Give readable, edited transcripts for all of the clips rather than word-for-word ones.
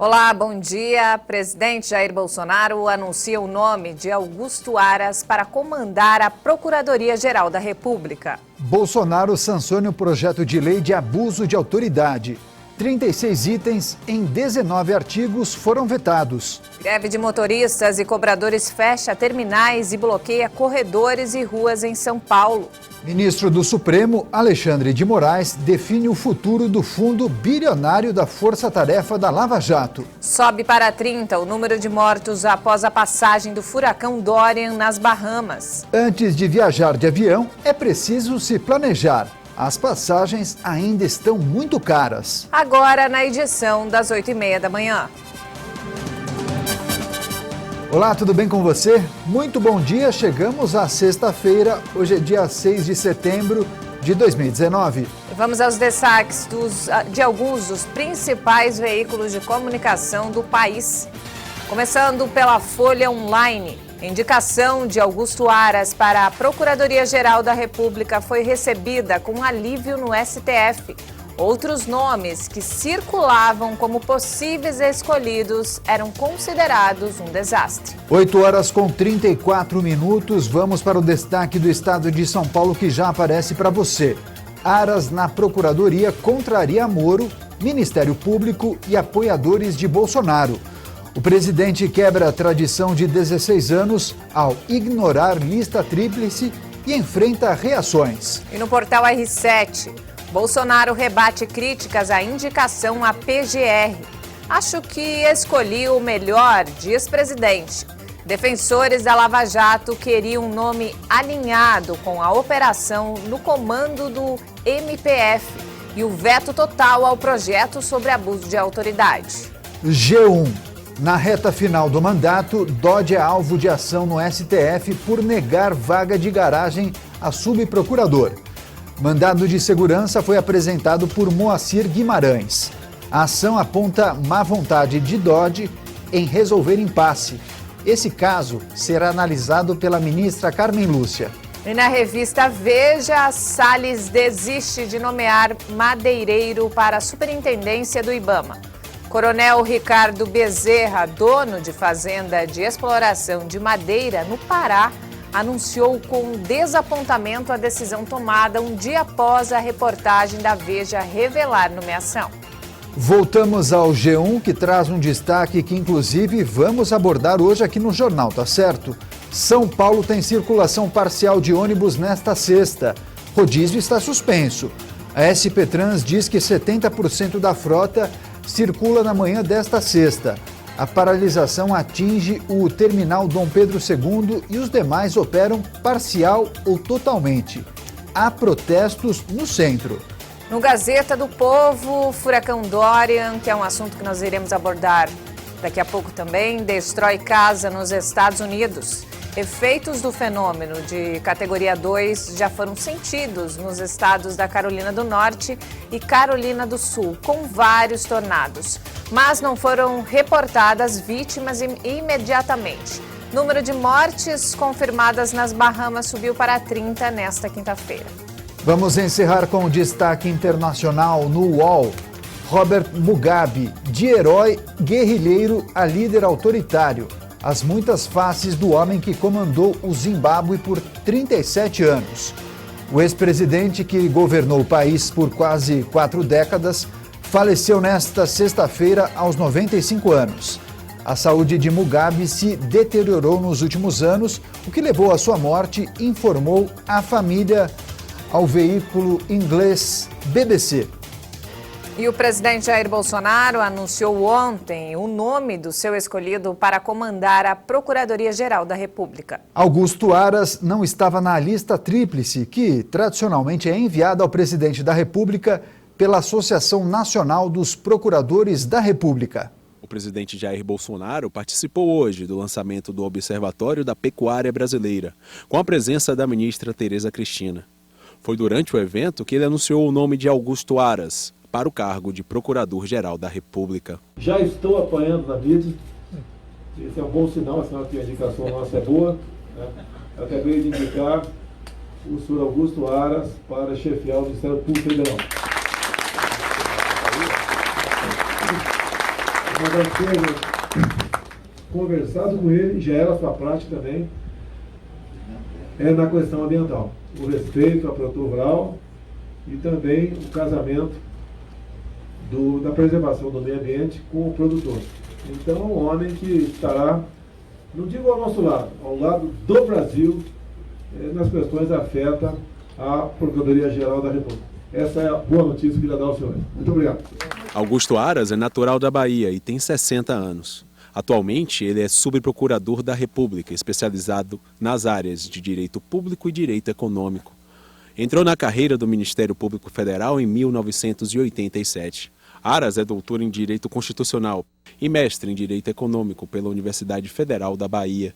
Olá, bom dia. Presidente Jair Bolsonaro anuncia o nome de Augusto Aras para comandar a Procuradoria-Geral da República. Bolsonaro sanciona o projeto de lei de abuso de autoridade. 36 itens em 19 artigos foram vetados. Greve de motoristas e cobradores fecha terminais e bloqueia corredores e ruas em São Paulo. Ministro do Supremo, Alexandre de Moraes, define o futuro do fundo bilionário da Força Tarefa da Lava Jato. Sobe para 30 o número de mortos após a passagem do furacão Dorian nas Bahamas. Antes de viajar de avião, é preciso se planejar. As passagens ainda estão muito caras. Agora na edição das 8h30 da manhã. Olá, tudo bem com você? Muito bom dia, chegamos à sexta-feira, hoje é dia 6 de setembro de 2019. Vamos aos destaques de alguns dos principais veículos de comunicação do país. Começando pela Folha Online. Indicação de Augusto Aras para a Procuradoria-Geral da República foi recebida com alívio no STF. Outros nomes que circulavam como possíveis escolhidos eram considerados um desastre. 8h34, vamos para o destaque do estado de São Paulo que já aparece para você. Aras na Procuradoria contraria Moro, Ministério Público e apoiadores de Bolsonaro. O presidente quebra a tradição de 16 anos ao ignorar lista tríplice e enfrenta reações. E no portal R7, Bolsonaro rebate críticas à indicação à PGR. Acho que escolhi o melhor, diz presidente. Defensores da Lava Jato queriam um nome alinhado com a operação no comando do MPF e o veto total ao projeto sobre abuso de autoridade. G1. Na reta final do mandato, Dodge é alvo de ação no STF por negar vaga de garagem a subprocurador. Mandado de segurança foi apresentado por Moacir Guimarães. A ação aponta má vontade de Dodge em resolver impasse. Esse caso será analisado pela ministra Carmen Lúcia. E na revista Veja, Salles desiste de nomear madeireiro para a superintendência do IBAMA. Coronel Ricardo Bezerra, dono de fazenda de exploração de madeira no Pará, anunciou com desapontamento a decisão tomada um dia após a reportagem da Veja revelar nomeação. Voltamos ao G1, que traz um destaque que, inclusive, vamos abordar hoje aqui no Jornal, tá certo? São Paulo tem circulação parcial de ônibus nesta sexta. Rodízio está suspenso. A SP Trans diz que 70% da frota circula na manhã desta sexta. A paralisação atinge o terminal Dom Pedro II e os demais operam parcial ou totalmente. Há protestos no centro. No Gazeta do Povo, furacão Dorian, que é um assunto que nós iremos abordar daqui a pouco também, destrói casa nos Estados Unidos. Efeitos do fenômeno de categoria 2 já foram sentidos nos estados da Carolina do Norte e Carolina do Sul, com vários tornados. Mas não foram reportadas vítimas imediatamente. Número de mortes confirmadas nas Bahamas subiu para 30 nesta quinta-feira. Vamos encerrar com o destaque internacional no UOL. Robert Mugabe, de herói guerrilheiro a líder autoritário. As muitas faces do homem que comandou o Zimbábue por 37 anos. O ex-presidente, que governou o país por quase 4 décadas, faleceu nesta sexta-feira aos 95 anos. A saúde de Mugabe se deteriorou nos últimos anos, o que levou à sua morte, informou a família ao veículo inglês BBC. E o presidente Jair Bolsonaro anunciou ontem o nome do seu escolhido para comandar a Procuradoria-Geral da República. Augusto Aras não estava na lista tríplice, que tradicionalmente é enviada ao presidente da República pela Associação Nacional dos Procuradores da República. O presidente Jair Bolsonaro participou hoje do lançamento do Observatório da Pecuária Brasileira, com a presença da ministra Tereza Cristina. Foi durante o evento que ele anunciou o nome de Augusto Aras para o cargo de Procurador-Geral da República. Já estou apanhando na vida, esse é um bom sinal, sinal que a indicação nossa é boa. Eu acabei de indicar o senhor Augusto Aras para chefiar o Ministério Público Federal. Mas nós temos conversado com ele, já era a sua prática também, na questão ambiental. O respeito ao produtor rural e também o casamento da preservação do meio ambiente com o produtor. Então, um homem que estará, não digo ao nosso lado, ao lado do Brasil, nas questões que afetam a Procuradoria-Geral da República. Essa é a boa notícia que queria dar ao senhor. Muito obrigado. Augusto Aras é natural da Bahia e tem 60 anos. Atualmente, ele é subprocurador da República, especializado nas áreas de direito público e direito econômico. Entrou na carreira do Ministério Público Federal em 1987. Aras é doutor em Direito Constitucional e mestre em Direito Econômico pela Universidade Federal da Bahia.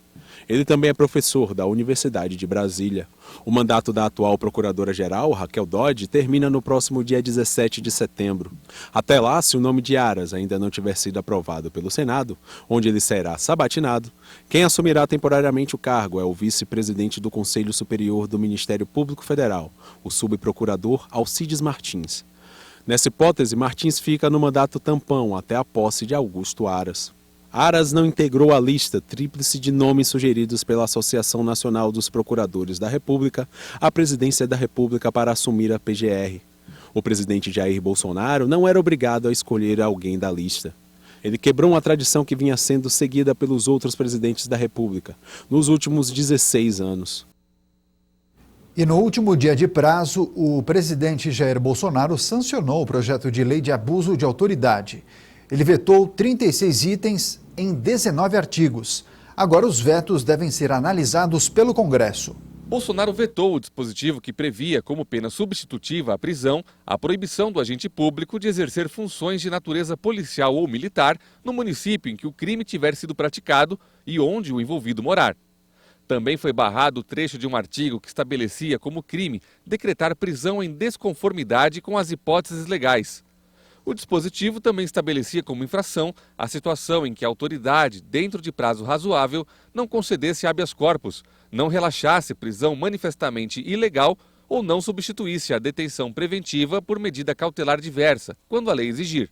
Ele também é professor da Universidade de Brasília. O mandato da atual Procuradora-Geral, Raquel Dodge, termina no próximo dia 17 de setembro. Até lá, se o nome de Aras ainda não tiver sido aprovado pelo Senado, onde ele será sabatinado, quem assumirá temporariamente o cargo é o vice-presidente do Conselho Superior do Ministério Público Federal, o subprocurador Alcides Martins. Nessa hipótese, Martins fica no mandato tampão até a posse de Augusto Aras. Aras não integrou a lista tríplice de nomes sugeridos pela Associação Nacional dos Procuradores da República à presidência da República para assumir a PGR. O presidente Jair Bolsonaro não era obrigado a escolher alguém da lista. Ele quebrou uma tradição que vinha sendo seguida pelos outros presidentes da República nos últimos 16 anos. E no último dia de prazo, o presidente Jair Bolsonaro sancionou o projeto de lei de abuso de autoridade. Ele vetou 36 itens em 19 artigos. Agora os vetos devem ser analisados pelo Congresso. Bolsonaro vetou o dispositivo que previa como pena substitutiva à prisão a proibição do agente público de exercer funções de natureza policial ou militar no município em que o crime tiver sido praticado e onde o envolvido morar. Também foi barrado o trecho de um artigo que estabelecia como crime decretar prisão em desconformidade com as hipóteses legais. O dispositivo também estabelecia como infração a situação em que a autoridade, dentro de prazo razoável, não concedesse habeas corpus, não relaxasse prisão manifestamente ilegal ou não substituísse a detenção preventiva por medida cautelar diversa, quando a lei exigir.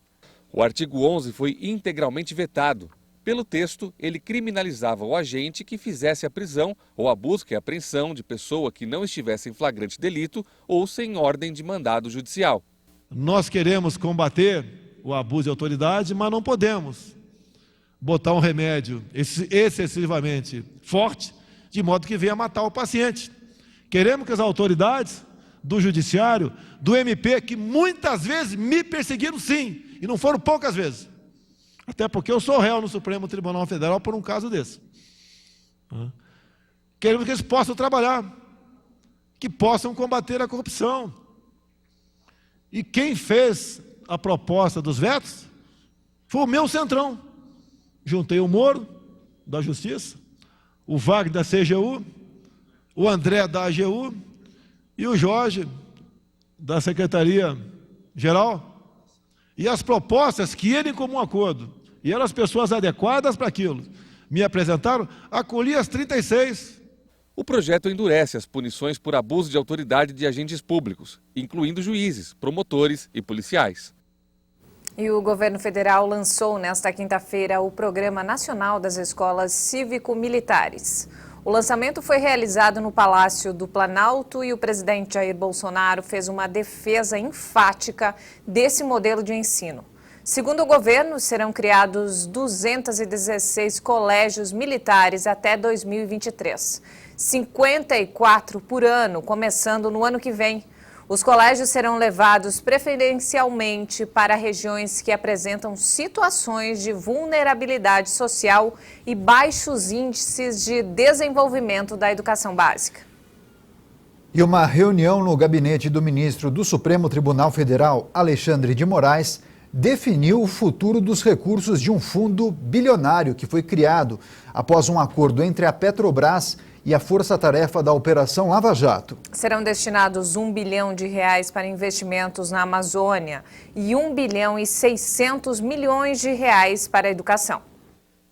O artigo 11 foi integralmente vetado. Pelo texto, ele criminalizava o agente que fizesse a prisão ou a busca e apreensão de pessoa que não estivesse em flagrante delito ou sem ordem de mandado judicial. Nós queremos combater o abuso de autoridade, mas não podemos botar um remédio excessivamente forte, de modo que venha matar o paciente. Queremos que as autoridades do judiciário, do MP, que muitas vezes me perseguiram sim, e não foram poucas vezes, até porque eu sou réu no Supremo Tribunal Federal por um caso desse. Queremos que eles possam trabalhar, que possam combater a corrupção. E quem fez a proposta dos vetos foi o meu Centrão. Juntei o Moro, da Justiça, o Wagner, da CGU, o André, da AGU, e o Jorge, da Secretaria-Geral. E as propostas que ele, em comum acordo, e eram as pessoas adequadas para aquilo, me apresentaram, acolhi as 36. O projeto endurece as punições por abuso de autoridade de agentes públicos, incluindo juízes, promotores e policiais. E o governo federal lançou nesta quinta-feira o Programa Nacional das Escolas Cívico-Militares. O lançamento foi realizado no Palácio do Planalto e o presidente Jair Bolsonaro fez uma defesa enfática desse modelo de ensino. Segundo o governo, serão criados 216 colégios militares até 2023. 54 por ano, começando no ano que vem. Os colégios serão levados preferencialmente para regiões que apresentam situações de vulnerabilidade social e baixos índices de desenvolvimento da educação básica. E uma reunião no gabinete do ministro do Supremo Tribunal Federal, Alexandre de Moraes, definiu o futuro dos recursos de um fundo bilionário que foi criado após um acordo entre a Petrobras e a Força-Tarefa da Operação Lava Jato. Serão destinados R$1 bilhão para investimentos na Amazônia e R$1,6 bilhão para a educação.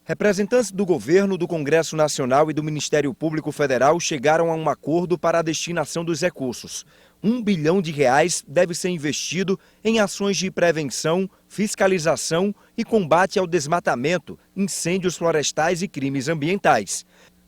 Representantes do governo, do Congresso Nacional e do Ministério Público Federal chegaram a um acordo para a destinação dos recursos. R$1 bilhão deve ser investido em ações de prevenção, fiscalização e combate ao desmatamento, incêndios florestais e crimes ambientais.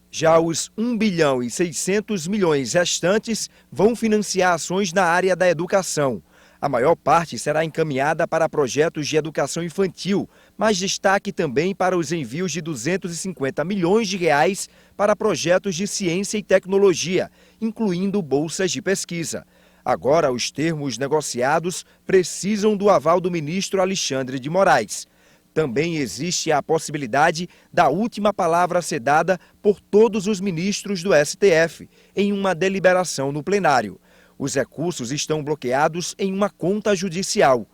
Já os R$1 bilhão e 600 milhões restantes vão financiar ações na área da educação. A maior parte será encaminhada para projetos de educação infantil, mas destaque também para os envios de R$250 milhões para projetos de ciência e tecnologia, incluindo bolsas de pesquisa. Agora, os termos negociados precisam do aval do ministro Alexandre de Moraes. Também existe a possibilidade da última palavra ser dada por todos os ministros do STF, em uma deliberação no plenário. Os recursos estão bloqueados em uma conta judicial.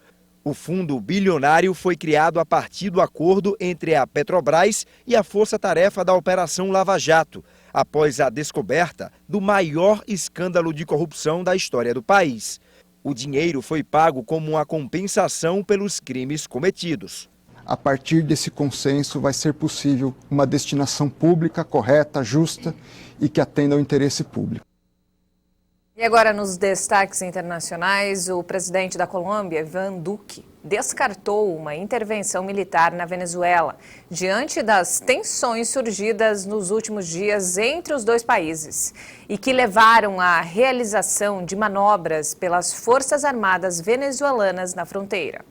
O fundo bilionário foi criado a partir do acordo entre a Petrobras e a Força-Tarefa da Operação Lava Jato, após a descoberta do maior escândalo de corrupção da história do país. O dinheiro foi pago como uma compensação pelos crimes cometidos. A partir desse consenso vai ser possível uma destinação pública correta, justa e que atenda ao interesse público. E agora, nos destaques internacionais, o presidente da Colômbia, Iván Duque, descartou uma intervenção militar na Venezuela, diante das tensões surgidas nos últimos dias entre os dois países e que levaram à realização de manobras pelas Forças Armadas venezuelanas na fronteira.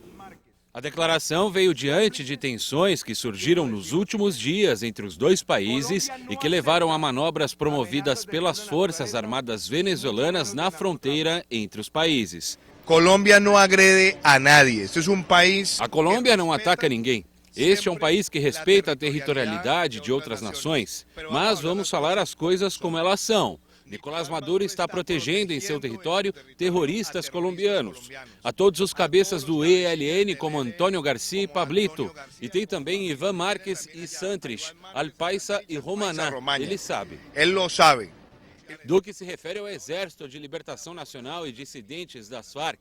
A declaração veio diante de tensões que surgiram nos últimos dias entre os dois países e que levaram a manobras promovidas pelas Forças Armadas venezuelanas na fronteira entre os países. Colômbia não agrede a nadie. Este é um país... A Colômbia não ataca ninguém. Este é um país que respeita a territorialidade de outras nações. Mas vamos falar as coisas como elas são. Nicolás Maduro está protegendo em seu território terroristas colombianos. Há todos os cabeças do ELN, como Antônio Garcia e Pablito. E tem também Iván Márquez e Santrich, Alpaisa e Romaná. Ele sabe. Ele lo sabe. Duque se refere ao Exército de Libertação Nacional e dissidentes das Farc.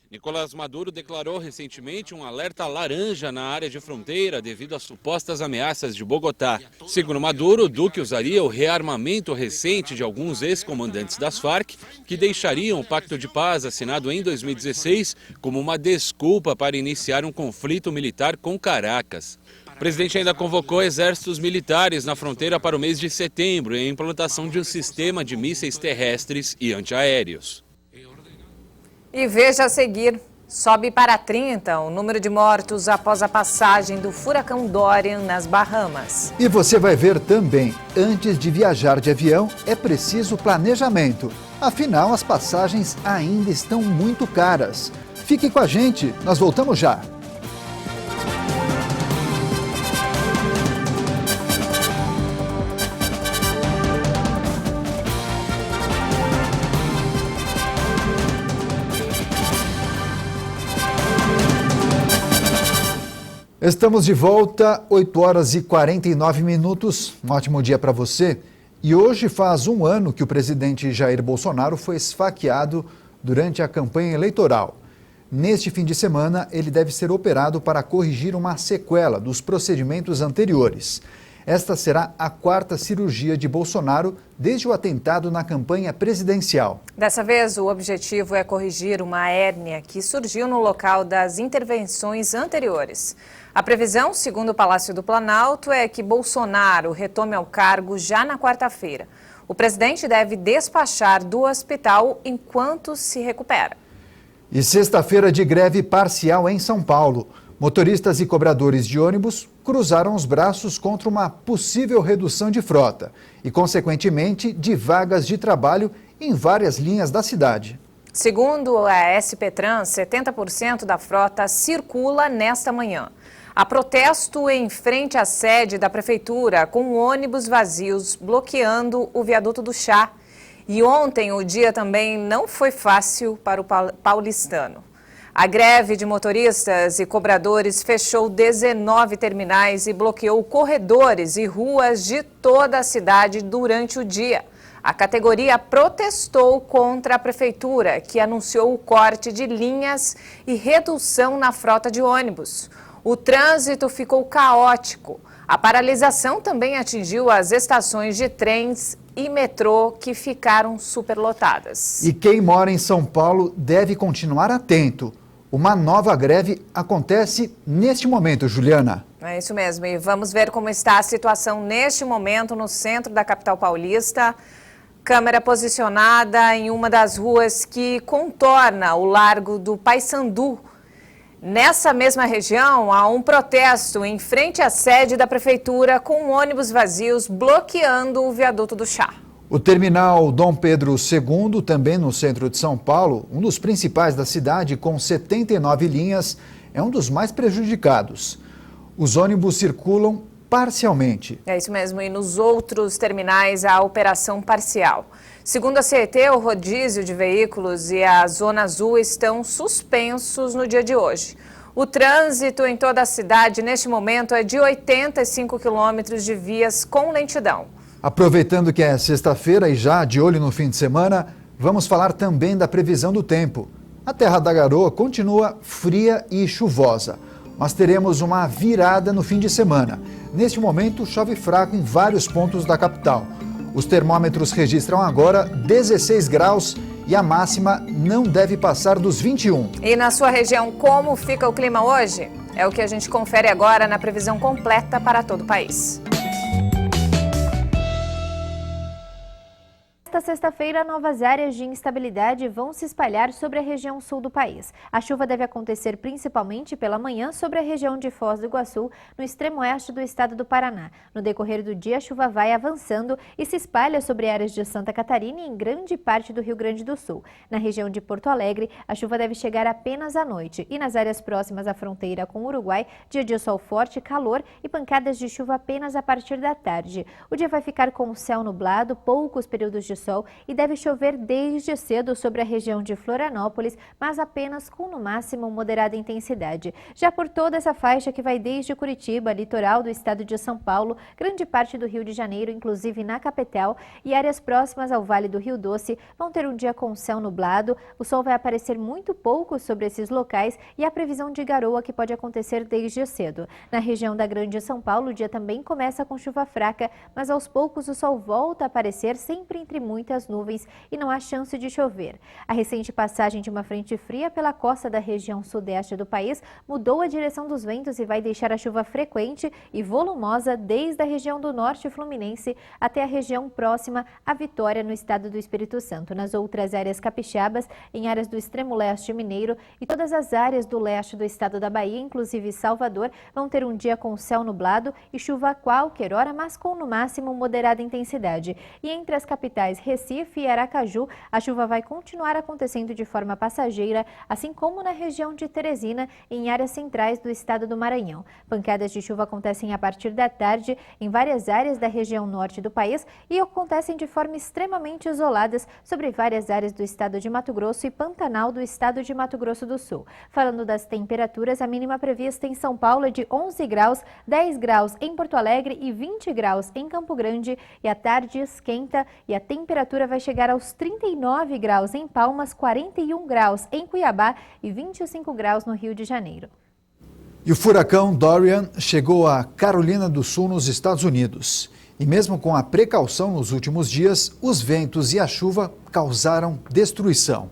Nicolás Maduro declarou recentemente um alerta laranja na área de fronteira devido às supostas ameaças de Bogotá. Segundo Maduro, Duque usaria o rearmamento recente de alguns ex-comandantes das Farc, que deixariam o pacto de paz assinado em 2016 como uma desculpa para iniciar um conflito militar com Caracas. O presidente ainda convocou exércitos militares na fronteira para o mês de setembro e a implantação de um sistema de mísseis terrestres e antiaéreos. E veja a seguir, sobe para 30 o número de mortos após a passagem do furacão Dorian nas Bahamas. E você vai ver também, antes de viajar de avião, é preciso planejamento. Afinal, as passagens ainda estão muito caras. Fique com a gente, nós voltamos já. Estamos de volta, 8 horas e 49 minutos. Um ótimo dia para você. E hoje faz um ano que o presidente Jair Bolsonaro foi esfaqueado durante a campanha eleitoral. Neste fim de semana, ele deve ser operado para corrigir uma sequela dos procedimentos anteriores. Esta será a 4ª cirurgia de Bolsonaro desde o atentado na campanha presidencial. Dessa vez, o objetivo é corrigir uma hérnia que surgiu no local das intervenções anteriores. A previsão, segundo o Palácio do Planalto, é que Bolsonaro retome ao cargo já na quarta-feira. O presidente deve despachar do hospital enquanto se recupera. E sexta-feira de greve parcial em São Paulo. Motoristas e cobradores de ônibus cruzaram os braços contra uma possível redução de frota e, consequentemente, de vagas de trabalho em várias linhas da cidade. Segundo a SP Trans, 70% da frota circula nesta manhã. Há protesto em frente à sede da prefeitura, com ônibus vazios bloqueando o viaduto do Chá. E ontem o dia também não foi fácil para o paulistano. A greve de motoristas e cobradores fechou 19 terminais e bloqueou corredores e ruas de toda a cidade durante o dia. A categoria protestou contra a prefeitura, que anunciou o corte de linhas e redução na frota de ônibus. O trânsito ficou caótico. A paralisação também atingiu as estações de trens e metrô que ficaram superlotadas. E quem mora em São Paulo deve continuar atento. Uma nova greve acontece neste momento, Juliana. É isso mesmo, e vamos ver como está a situação neste momento no centro da capital paulista. Câmera posicionada em uma das ruas que contorna o Largo do Paissandu. Nessa mesma região, há um protesto em frente à sede da prefeitura com ônibus vazios bloqueando o viaduto do Chá. O terminal Dom Pedro II, também no centro de São Paulo, um dos principais da cidade, com 79 linhas, é um dos mais prejudicados. Os ônibus circulam parcialmente. É isso mesmo, e nos outros terminais há operação parcial. Segundo a CET, o rodízio de veículos e a Zona Azul estão suspensos no dia de hoje. O trânsito em toda a cidade, neste momento, é de 85 quilômetros de vias com lentidão. Aproveitando que é sexta-feira e já de olho no fim de semana, vamos falar também da previsão do tempo. A Terra da Garoa continua fria e chuvosa, mas teremos uma virada no fim de semana. Neste momento, chove fraco em vários pontos da capital. Os termômetros registram agora 16 graus e a máxima não deve passar dos 21. E na sua região, como fica o clima hoje? É o que a gente confere agora na previsão completa para todo o país. Esta sexta-feira, novas áreas de instabilidade vão se espalhar sobre a região sul do país. A chuva deve acontecer principalmente pela manhã sobre a região de Foz do Iguaçu, no extremo oeste do estado do Paraná. No decorrer do dia, a chuva vai avançando e se espalha sobre áreas de Santa Catarina e em grande parte do Rio Grande do Sul. Na região de Porto Alegre, a chuva deve chegar apenas à noite. E nas áreas próximas à fronteira com o Uruguai, dia de sol forte, calor e pancadas de chuva apenas a partir da tarde. O dia vai ficar com o céu nublado, poucos períodos de sol e deve chover desde cedo sobre a região de Florianópolis, mas apenas com no máximo moderada intensidade. Já por toda essa faixa que vai desde Curitiba, litoral do estado de São Paulo, grande parte do Rio de Janeiro, inclusive na capital, e áreas próximas ao Vale do Rio Doce, vão ter um dia com céu nublado. O sol vai aparecer muito pouco sobre esses locais e a previsão de garoa que pode acontecer desde cedo. Na região da Grande São Paulo, o dia também começa com chuva fraca, mas aos poucos o sol volta a aparecer sempre entre muitas nuvens e não há chance de chover. A recente passagem de uma frente fria pela costa da região sudeste do país mudou a direção dos ventos e vai deixar a chuva frequente e volumosa desde a região do norte fluminense até a região próxima à Vitória, no estado do Espírito Santo. Nas outras áreas capixabas, em áreas do extremo leste mineiro e todas as áreas do leste do estado da Bahia, inclusive Salvador, vão ter um dia com céu nublado e chuva a qualquer hora, mas com no máximo moderada intensidade. E entre as capitais Recife e Aracaju, a chuva vai continuar acontecendo de forma passageira, assim como na região de Teresina e em áreas centrais do estado do Maranhão. Pancadas de chuva acontecem a partir da tarde em várias áreas da região norte do país e acontecem de forma extremamente isoladas sobre várias áreas do estado de Mato Grosso e Pantanal do estado de Mato Grosso do Sul. Falando das temperaturas, a mínima prevista em São Paulo é de 11 graus, 10 graus em Porto Alegre e 20 graus em Campo Grande, e à tarde esquenta e a temperatura vai chegar aos 39 graus em Palmas, 41 graus em Cuiabá e 25 graus no Rio de Janeiro. E o furacão Dorian chegou a Carolina do Sul, nos Estados Unidos. E mesmo com a precaução nos últimos dias, os ventos e a chuva causaram destruição.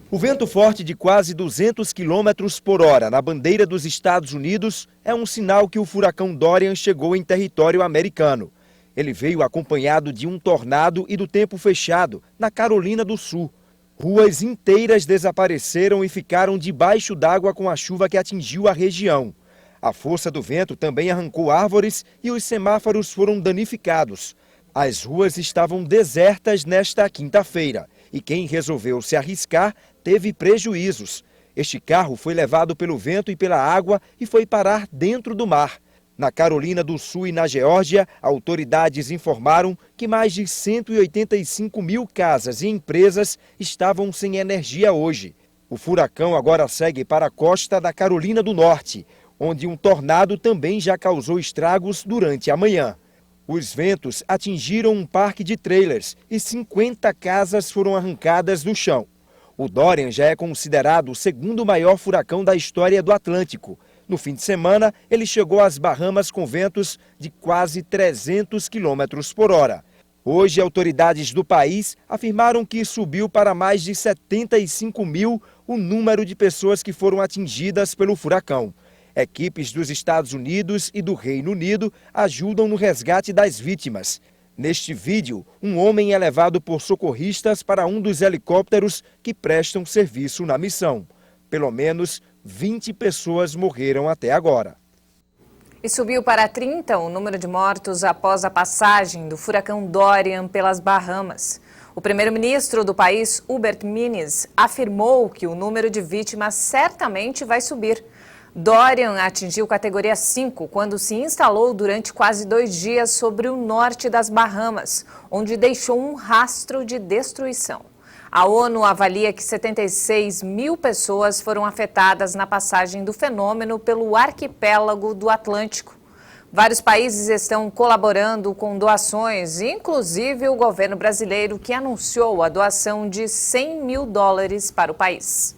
O vento forte de quase 200 km por hora na bandeira dos Estados Unidos é um sinal que o furacão Dorian chegou em território americano. Ele veio acompanhado de um tornado e do tempo fechado na Carolina do Sul. Ruas inteiras desapareceram e ficaram debaixo d'água com a chuva que atingiu a região. A força do vento também arrancou árvores e os semáforos foram danificados. As ruas estavam desertas nesta quinta-feira e quem resolveu se arriscar teve prejuízos. Este carro foi levado pelo vento e pela água e foi parar dentro do mar. Na Carolina do Sul e na Geórgia, autoridades informaram que mais de 185 mil casas e empresas estavam sem energia hoje. O furacão agora segue para a costa da Carolina do Norte, onde um tornado também já causou estragos durante a manhã. Os ventos atingiram um parque de trailers e 50 casas foram arrancadas do chão. O Dorian já é considerado o segundo maior furacão da história do Atlântico. No fim de semana, ele chegou às Bahamas com ventos de quase 300 km por hora. Hoje, autoridades do país afirmaram que subiu para mais de 75 mil o número de pessoas que foram atingidas pelo furacão. Equipes dos Estados Unidos e do Reino Unido ajudam no resgate das vítimas. Neste vídeo, um homem é levado por socorristas para um dos helicópteros que prestam serviço na missão. Pelo menos 20 pessoas morreram até agora. E subiu para 30 o número de mortos após a passagem do furacão Dorian pelas Bahamas. O primeiro-ministro do país, Hubert Minnis, afirmou que o número de vítimas certamente vai subir. Dorian atingiu categoria 5 quando se instalou durante quase 2 dias sobre o norte das Bahamas, onde deixou um rastro de destruição. A ONU avalia que 76 mil pessoas foram afetadas na passagem do fenômeno pelo arquipélago do Atlântico. Vários países estão colaborando com doações, inclusive o governo brasileiro, que anunciou a doação de $100 mil para o país.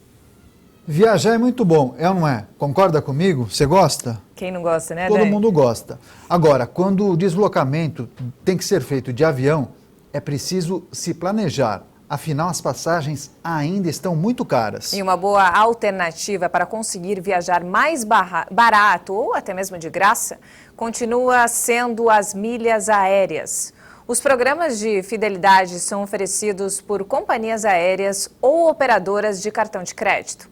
Viajar é muito bom, é ou não é? Concorda comigo? Você gosta? Quem não gosta, né, Todo Dani? mundo gosta. Agora, quando o deslocamento tem que ser feito de avião, é preciso se planejar. Afinal, as passagens ainda estão muito caras. E uma boa alternativa para conseguir viajar mais barato ou até mesmo de graça continua sendo as milhas aéreas. Os programas de fidelidade são oferecidos por companhias aéreas ou operadoras de cartão de crédito.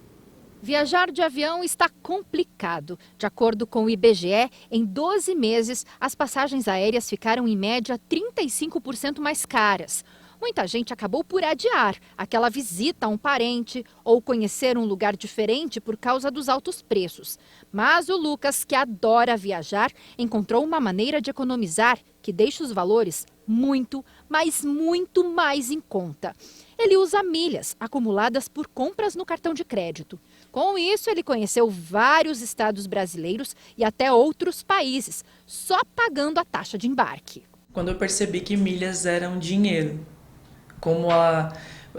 Viajar de avião está complicado. De acordo com o IBGE, em 12 meses, as passagens aéreas ficaram em média 35% mais caras. Muita gente acabou por adiar aquela visita a um parente ou conhecer um lugar diferente por causa dos altos preços. Mas o Lucas, que adora viajar, encontrou uma maneira de economizar que deixa os valores muito, mas muito mais em conta. Ele usa milhas acumuladas por compras no cartão de crédito. Com isso, ele conheceu vários estados brasileiros e até outros países, só pagando a taxa de embarque. Quando eu percebi que milhas eram dinheiro, como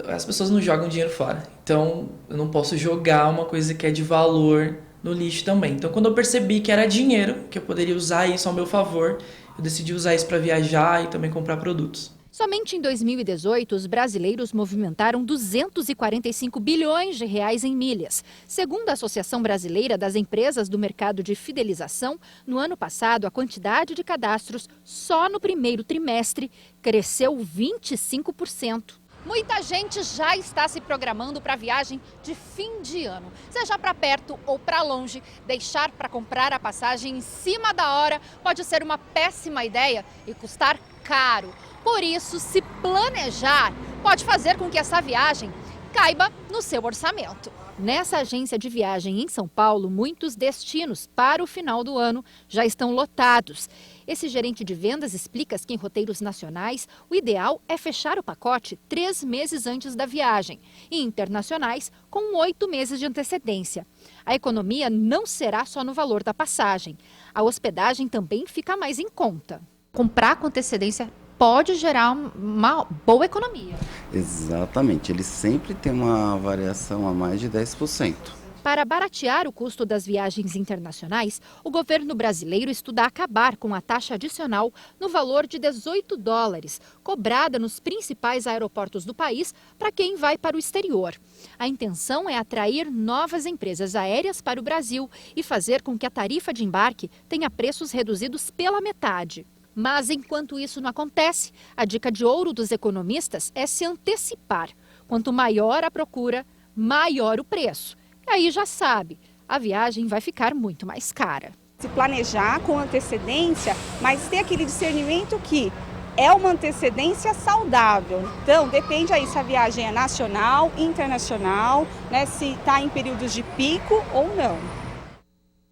as pessoas não jogam dinheiro fora, então eu não posso jogar uma coisa que é de valor no lixo também. Então quando eu percebi que era dinheiro, que eu poderia usar isso ao meu favor, eu decidi usar isso para viajar e também comprar produtos. Somente em 2018, os brasileiros movimentaram 245 bilhões de reais em milhas. Segundo a Associação Brasileira das Empresas do Mercado de Fidelização, no ano passado, a quantidade de cadastros só no primeiro trimestre cresceu 25%. Muita gente já está se programando para a viagem de fim de ano. Seja para perto ou para longe, deixar para comprar a passagem em cima da hora pode ser uma péssima ideia e custar caro. Por isso, se planejar pode fazer com que essa viagem caiba no seu orçamento. Nessa agência de viagem em São Paulo, muitos destinos para o final do ano já estão lotados. Esse gerente de vendas explica que em roteiros nacionais, o ideal é fechar o pacote 3 meses antes da viagem e internacionais com 8 meses de antecedência. A economia não será só no valor da passagem. A hospedagem também fica mais em conta. Comprar com antecedência pode gerar uma boa economia. Exatamente, ele sempre tem uma variação a mais de 10%. Para baratear o custo das viagens internacionais, o governo brasileiro estuda acabar com a taxa adicional no valor de $18, cobrada nos principais aeroportos do país para quem vai para o exterior. A intenção é atrair novas empresas aéreas para o Brasil e fazer com que a tarifa de embarque tenha preços reduzidos pela metade. Mas enquanto isso não acontece, a dica de ouro dos economistas é se antecipar. Quanto maior a procura, maior o preço. E aí já sabe, a viagem vai ficar muito mais cara. Se planejar com antecedência, mas ter aquele discernimento que é uma antecedência saudável. Então, depende aí se a viagem é nacional, internacional, né, se está em períodos de pico ou não.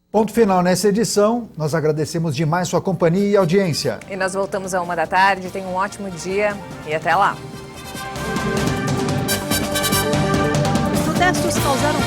Ponto final nessa edição. Nós agradecemos demais sua companhia e audiência. E nós voltamos à 13h. Tenha um ótimo dia e até lá. Os protestos causaram